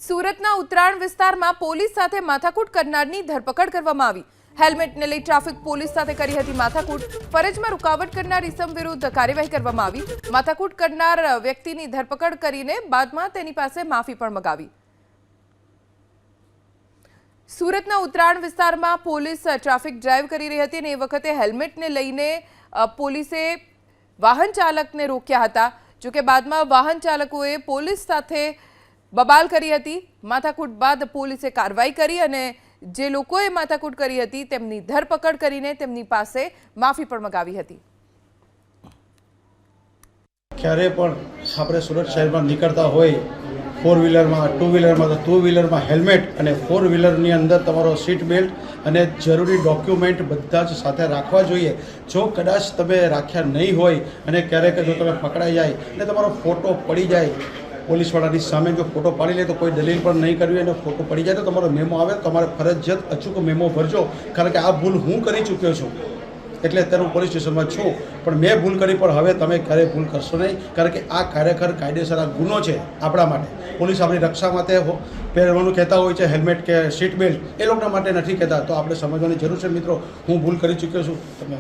સુરતના ઉત્તરાયણ વિસ્તારમાં પોલીસ સાથે માથાકૂટ કરનારની ધરપકડ કરવામાં આવી। હેલ્મેટને લઈ ટ્રાફિક પોલીસ સાથે કરી હતી માથાકૂટ। ફરજમાં રૂકાવટ કરનાર ઇસમ વિરુદ્ધ કાર્યવાહી કરવામાં આવી। માથાકૂટ કરનાર વ્યક્તિની ધરપકડ કરીને બાદમાં તેની પાસે માફી પણ મંગાવી। સુરતના ઉત્તરાયણ વિસ્તારમાં પોલીસ ટ્રાફિક ડ્રાઈવ કરી રહી હતી અને એ વખતે હેલ્મેટને લઈને પોલીસે વાહન ચાલકને રોક્યા હતા। જો કે બાદમાં વાહન ચાલકોએ પોલીસ સાથે બબાલ કરી હતી। માથાકૂટ બાદ પોલીસે કાર્યવાહી કરી અને જે લોકોએ માથાકૂટ કરી હતી તેમની ધરપકડ કરીને તેમની પાસે માફી પણ મંગાવી હતી। ક્યારે પણ આપણે સુરત શહેરમાં નીકળતા હોય ફોર વ્હીલરમાં ટુ વ્હીલરમાં તો ટુ વ્હીલરમાં હેલ્મેટ અને ફોર વ્હીલરની અંદર તમારો સીટ બેલ્ટ અને જરૂરી ડોક્યુમેન્ટ બધા જ સાથે રાખવા જોઈએ। જો કદાચ તમે રાખ્યા નહીં હોય અને ક્યારેક જો તમે પકડાઈ જાય અને તમારો ફોટો પડી જાય પોલીસવાળાની સામે જો ફોટો પાડી લે તો કોઈ દલીલ પણ નહીં કરવી અને ફોટો પડી જાય તો તમારો મેમો આવે તમારે ફરજિયાત અચૂક મેમો ભરજો। કારણ કે આ ભૂલ હું કરી ચૂક્યો છું એટલે અત્યારે હું પોલીસ સ્ટેશનમાં છું પણ મેં ભૂલ કરી પણ હવે તમે ક્યારેય ભૂલ કરશો નહીં કારણ કે આ ખરેખર કાયદેસર આ ગુનો છે આપણા માટે। પોલીસ આપણી રક્ષા માટે પહેરવાનું કહેતા હોય છે હેલ્મેટ કે સીટ બેલ્ટ એ લોકોના માટે નથી કહેતા। તો આપણે સમજવાની જરૂર છે મિત્રો, હું ભૂલ કરી ચૂક્યો છું તમે